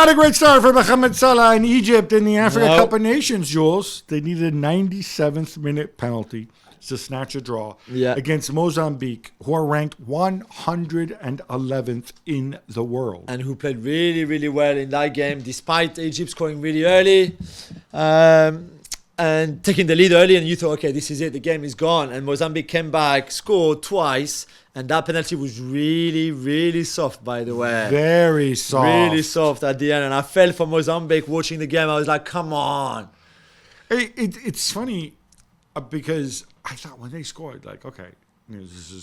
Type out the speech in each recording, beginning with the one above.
Not a great start for Mohamed Salah in Egypt in the Africa Cup of Nations, Jules. They needed a 97th minute penalty to snatch a draw against Mozambique, who are ranked 111th in the world. And who played really, really well in that game, despite Egypt scoring really early and taking the lead early. And you thought, okay, this is it, the game is gone. And Mozambique came back, scored twice. And that penalty was really, really soft, by the way. Very soft. Really soft at the end. And I felt for Mozambique watching the game. I was like, come on. It's funny because I thought when they scored, like, okay,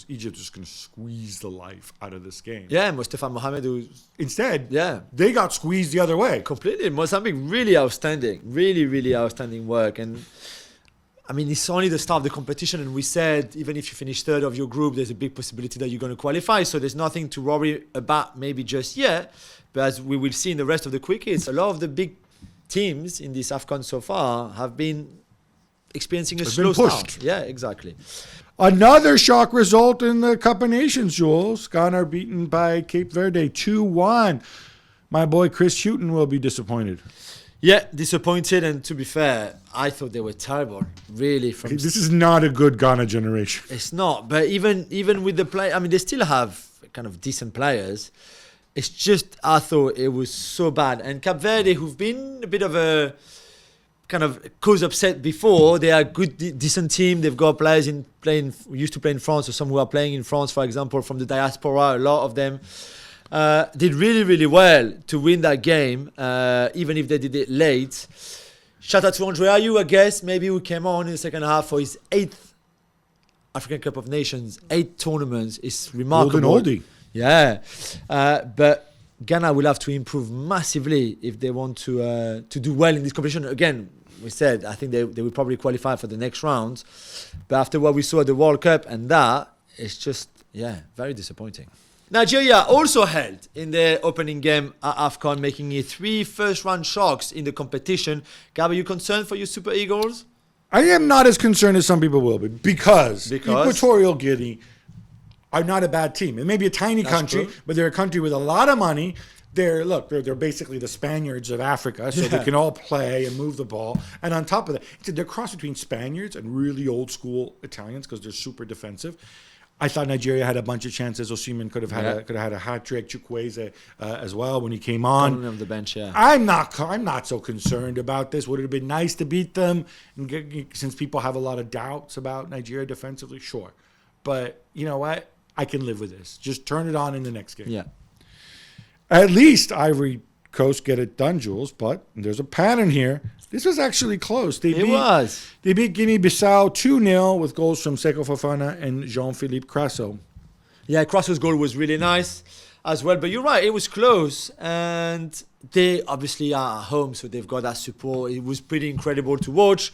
Egypt is going to squeeze the life out of this game. Yeah, Mustafa Mohamed was... Instead, they got squeezed the other way. Completely. Mozambique, really outstanding. Really, really outstanding work. And... I mean, it's only the start of the competition, and we said even if you finish third of your group, there's a big possibility that you're going to qualify. So there's nothing to worry about maybe just yet. But as we will see in the rest of the quickets, a lot of the big teams in this AFCON so far have been experiencing a slow start. Yeah, exactly. Another shock result in the Cup of Nations, Jules. Ghana beaten by Cape Verde 2-1. My boy Chris Hughton will be disappointed. Yeah, disappointed, and to be fair, I thought they were terrible. Really, this is not a good Ghana generation. It's not, but even with the play, I mean, they still have kind of decent players. It's just I thought it was so bad. And Cape Verde, who've been a bit of a kind of cause upset before, they are a good, decent team. They've got players used to play in France, or some who are playing in France, for example, from the diaspora. A lot of them. Did really, really well to win that game, even if they did it late. Shout out to Andre Ayew, I guess, maybe who came on in the second half for his 8th African Cup of Nations, 8 tournaments. It's remarkable. Golden oldie. Yeah. But Ghana will have to improve massively if they want to do well in this competition. Again, we said, I think they will probably qualify for the next round. But after what we saw at the World Cup and that, it's just, very disappointing. Nigeria also held in their opening game at AFCON, making it 3 first-round shocks in the competition. Gab, are you concerned for your Super Eagles? I am not as concerned as some people will be because Equatorial Guinea are not a bad team. It may be a tiny country, but they're a country with a lot of money. They're basically the Spaniards of Africa, so they can all play and move the ball. And on top of that, they're a cross between Spaniards and really old-school Italians because they're super defensive. I thought Nigeria had a bunch of chances. Osimhen could have had a hat trick. Chukwueze as well when he came on. On the bench, I'm not so concerned about this. Would it have been nice to beat them? And since people have a lot of doubts about Nigeria defensively, sure. But you know what? I can live with this. Just turn it on in the next game. Yeah. At least Ivory Coast get it done, Jules. But there's a pattern here. This was actually close. They beat Guinea-Bissau 2-0 with goals from Seko Fofana and Jean-Philippe Crasso. Yeah, Crasso's goal was really nice as well. But you're right, it was close. And they obviously are at home, so they've got that support. It was pretty incredible to watch.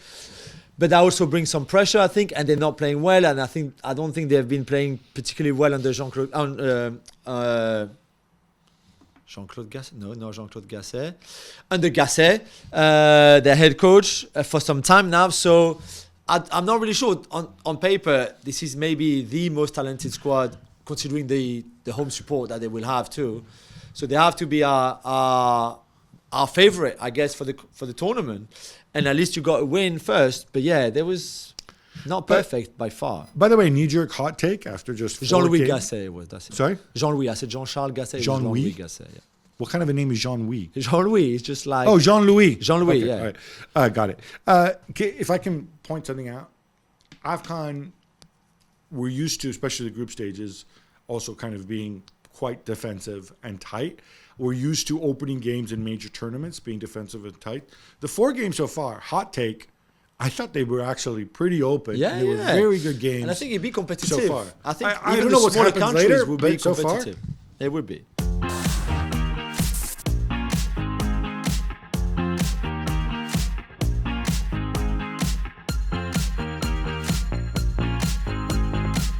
But that also brings some pressure, I think. And they're not playing well. And I don't think they've been playing particularly well under Jean-Claude Gasset? No, not Jean-Claude Gasset. Under Gasset, their head coach, for some time now. So I'm not really sure. On paper, this is maybe the most talented squad, considering the home support that they will have too. So they have to be our favourite, I guess, for the tournament. And at least you got a win first. But yeah, there was... Not perfect by far. By the way, knee-jerk hot take after just 4 Jean-Louis Gasset was that. Sorry? Jean-Louis. I said Jean-Charles Gasset. Jean-Louis Gasset, yeah. What kind of a name is Jean-Louis? Jean-Louis is just like... Oh, Jean-Louis. Jean-Louis, okay, yeah. All right. Got it. If I can point something out, AFCON, we're used to, especially the group stages, also kind of being quite defensive and tight. We're used to opening games in major tournaments being defensive and tight. The 4 games so far, hot take, I thought they were actually pretty open. Yeah, they were very good games. And I think it'd be competitive. So far. I think I even don't know the what smaller happens countries later, would be so competitive. Far, they would be.